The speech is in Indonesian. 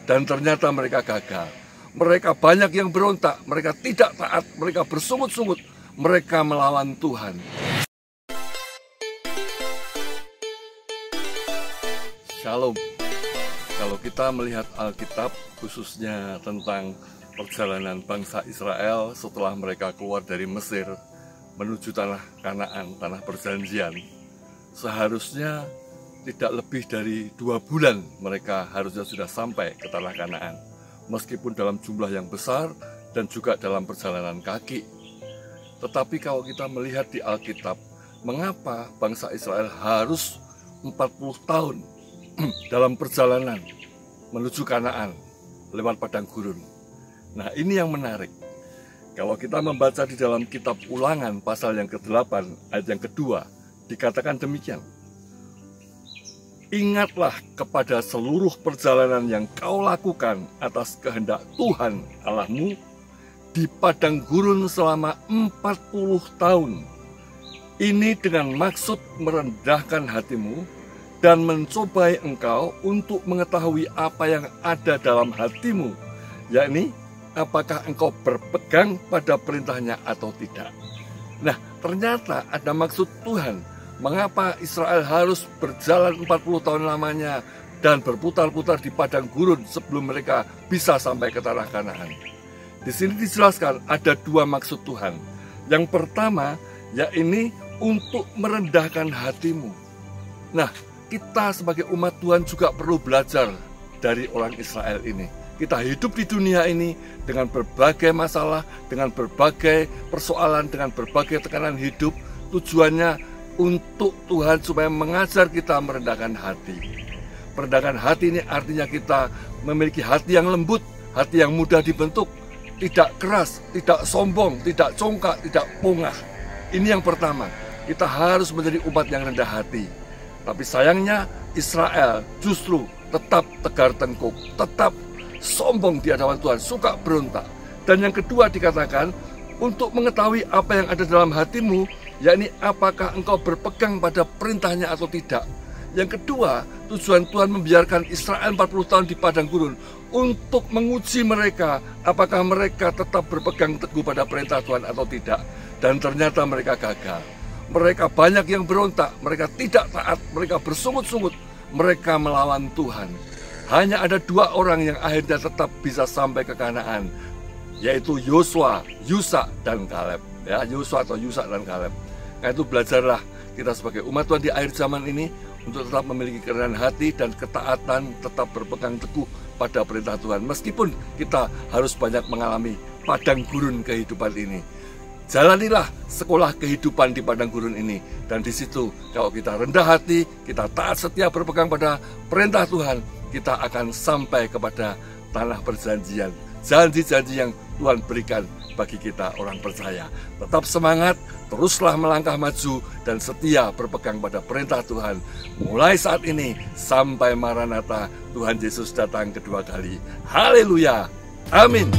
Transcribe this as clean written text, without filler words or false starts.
dan ternyata mereka gagal. Mereka banyak yang berontak, mereka tidak taat, mereka bersungut-sungut, mereka melawan Tuhan. Shalom. Kalau kita melihat Alkitab, khususnya tentang perjalanan bangsa Israel setelah mereka keluar dari Mesir menuju tanah Kanaan, tanah perjanjian, seharusnya tidak lebih dari 2 bulan mereka harusnya sudah sampai ke tanah Kanaan, meskipun dalam jumlah yang besar dan juga dalam perjalanan kaki. Tetapi kalau kita melihat di Alkitab, mengapa bangsa Israel harus 40 tahun dalam perjalanan menuju Kanaan lewat padang gurun? Nah, ini yang menarik. Kalau kita membaca di dalam kitab Ulangan pasal yang ke-8 ayat yang kedua, dikatakan demikian. Ingatlah kepada seluruh perjalanan yang kau lakukan atas kehendak Tuhan Allahmu di padang gurun selama 40 tahun. Ini dengan maksud merendahkan hatimu dan mencobai engkau untuk mengetahui apa yang ada dalam hatimu, yakni apakah engkau berpegang pada perintahnya atau tidak. Nah, ternyata ada maksud Tuhan mengapa Israel harus berjalan 40 tahun lamanya dan berputar-putar di padang gurun sebelum mereka bisa sampai ke tanah Kanaan. Di sini dijelaskan ada 2 maksud Tuhan. Yang pertama, yakni untuk merendahkan hatimu. Nah, kita sebagai umat Tuhan juga perlu belajar dari orang Israel ini. Kita hidup di dunia ini dengan berbagai masalah, dengan berbagai persoalan, dengan berbagai tekanan hidup. Tujuannya untuk Tuhan supaya mengajar kita merendahkan hati. Merendahkan hati ini artinya kita memiliki hati yang lembut, hati yang mudah dibentuk, tidak keras, tidak sombong, tidak congkak, tidak pongah. Ini yang pertama, kita harus menjadi umat yang rendah hati. Tapi sayangnya Israel justru tetap tegar tengkuk, tetap sombong di hadapan Tuhan, suka berontak. Dan yang kedua dikatakan, untuk mengetahui apa yang ada dalam hatimu, yakni apakah engkau berpegang pada perintahnya atau tidak. Yang kedua, tujuan Tuhan membiarkan Israel 40 tahun di padang gurun untuk menguji mereka, apakah mereka tetap berpegang teguh pada perintah Tuhan atau tidak. Dan ternyata mereka gagal. Mereka banyak yang berontak, mereka tidak taat, mereka bersungut-sungut, mereka melawan Tuhan. Hanya ada 2 orang yang akhirnya tetap bisa sampai ke Kanaan, yaitu Yosua, Yusa, dan Kaleb. Ya, Yosua atau Yusa dan Kaleb. Nah, itu belajarlah kita sebagai umat Tuhan di akhir zaman ini untuk tetap memiliki kerendahan hati dan ketaatan, tetap berpegang teguh pada perintah Tuhan. Meskipun kita harus banyak mengalami padang gurun kehidupan ini. Jalanilah sekolah kehidupan di padang gurun ini. Dan di situ kalau kita rendah hati, kita taat setia berpegang pada perintah Tuhan, kita akan sampai kepada tanah perjanjian. Janji-janji yang Tuhan berikan bagi kita orang percaya. Tetap semangat, teruslah melangkah maju dan setia berpegang pada perintah Tuhan. Mulai saat ini sampai Maranatha, Tuhan Yesus datang kedua kali. Haleluya. Amin.